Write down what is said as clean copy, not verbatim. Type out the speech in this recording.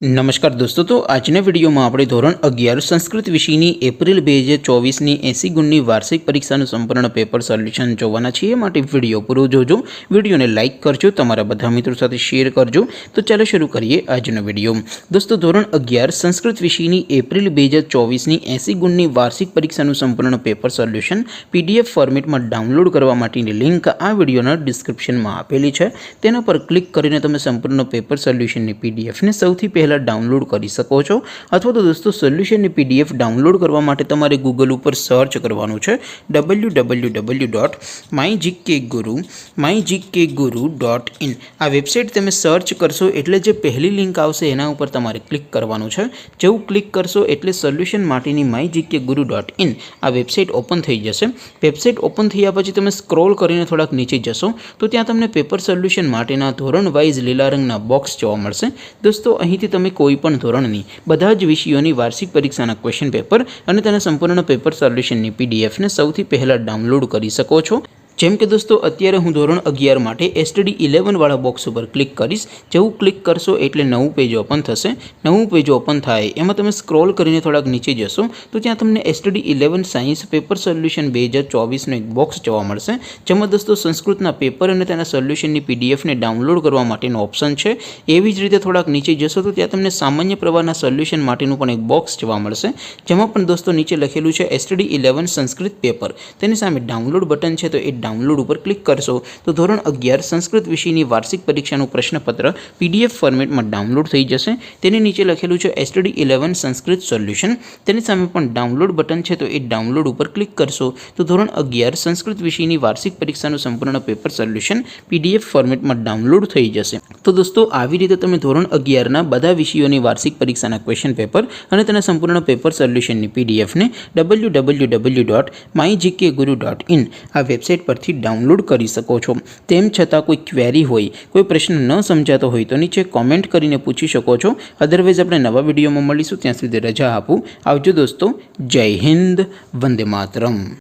नमस्कार दोस्तों, तो આજના વિડીયોમાં આપણે ધોરણ 11 સંસ્કૃત વિષયની એપ્રિલ 2024ની 80 ગુણની વાર્ષિક પરીક્ષાનું સંપૂર્ણ પેપર સોલ્યુશન જોવાના છીએ। માટે વિડીયો પૂરો જોજો, વિડીયોને લાઇક કરજો, તમારા બધા મિત્રો સાથે શેર કરજો। તો ચાલો શરૂ કરીએ આજનો વિડીયો। દોસ્તો, ધોરણ 11 સંસ્કૃત વિષયની એપ્રિલ 2024ની 80 ગુણની વાર્ષિક પરીક્ષાનું સંપૂર્ણ પેપર સોલ્યુશન પીડીએફ ફોર્મેટમાં ડાઉનલોડ કરવા માટેની લિંક આ વિડીયોના ડિસ્ક્રિપ્શનમાં આપેલી છે। તેના પર ક્લિક કરીને તમે સંપૂર્ણ પેપર સોલ્યુશનની પીડીએફને સૌથી પહેલા डाउनलॉड કરી શકો છો। અથવા તો દોસ્તો, સોલ્યુશનની પીડીએફ ડાઉનલોડ કરવા માટે તમારે ગૂગલ ઉપર સર્ચ કરવાનું છે www.mygkguru.in। આ વેબસાઇટ તમે સર્ચ કરશો એટલે જે પહેલી લિંક આવશે એના ઉપર તમારે ક્લિક કરવાનું છે। જેવું ક્લિક કરશો એટલે સોલ્યુશન માટેની mygkguru.in આ વેબસાઇટ ઓપન થઈ જશે। વેબસાઇટ ઓપન થયા પછી તમે સ્ક્રોલ કરીને થોડાક નીચે જશો તો ત્યાં તમને પેપર સોલ્યુશન માટેના ધોરણ વાઇઝ લીલા રંગના બોક્સ જોવા મળશે। દોસ્તો, અહીંથી તમે કોઈપણ ધોરણની બધા જ વિષયોની વાર્ષિક પરીક્ષાના ક્વેશ્ચન પેપર અને તેના સંપૂર્ણ પેપર સોલ્યુશનની પીડીએફને સૌથી પહેલાં ડાઉનલોડ કરી શકો છો। જેમ કે દોસ્તો, અત્યારે હું ધોરણ 11 માટે STD 11 વાળા બોક્સ ઉપર ક્લિક કરીશ। જેવું ક્લિક કરશો એટલે નવું પેજ ઓપન થશે। નવું પેજ ઓપન થાય એમાં તમે સ્ક્રોલ કરીને થોડાક નીચે જશો તો ત્યાં તમને STD 11 સાયન્સ પેપર સોલ્યુશન 2024નો એક બોક્સ જોવા મળશે, જેમાં દોસ્તો સંસ્કૃતના પેપર અને તેના સોલ્યુશનની પીડીએફને ડાઉનલોડ કરવા માટેનો ઓપ્શન છે। એવી જ રીતે થોડાક નીચે જશો તો ત્યાં તમને સામાન્ય પ્રવાહના સોલ્યુશન માટેનું પણ એક બોક્સ જોવા મળશે, જેમાં પણ દોસ્તો નીચે લખેલું છે STD 11 સંસ્કૃત પેપર। તેની સામે ડાઉનલોડ બટન છે, તો એ ડાઉનલોડ ઉપર ક્લિક કરશો તો ધોરણ 11 સંસ્કૃત વિષયની વાર્ષિક પરીક્ષાનું પ્રશ્નપત્ર પીડીએફ ફોર્મેટમાં ડાઉનલોડ થઈ જશે। તેની નીચે લખેલું છે STD 11 સંસ્કૃત સોલ્યુશન। તેની સામે પણ ડાઉનલોડ બટન છે, તો એ ડાઉનલોડ ઉપર ક્લિક કરશો તો ધોરણ 11 સંસ્કૃત વિષયની વાર્ષિક પરીક્ષાનું સંપૂર્ણ પેપર સોલ્યુશન પીડીએફ ફોર્મેટમાં ડાઉનલોડ થઈ જશે। તો દોસ્તો, આવી રીતે તમે ધોરણ 11ના બધા વિષયોની વાર્ષિક પરીક્ષાના ક્વેશ્ચન પેપર અને તેના સંપૂર્ણ પેપર સોલ્યુશનની પીડીએફને www.mygkguru.in આ વેબસાઇટ પર डाउनलॉड कर सको छो। तेम छतां कोई क्वेरी होय, कोई प्रश्न न समझातो होय तो नीचे कॉमेंट करीने पूछी शको छो। अदरवाइज आपणे नवा विडियो में मळीशुं, त्यां सुधी रजा आपो। आवजो दोस्तों। जय हिंद, वंदे मातरम।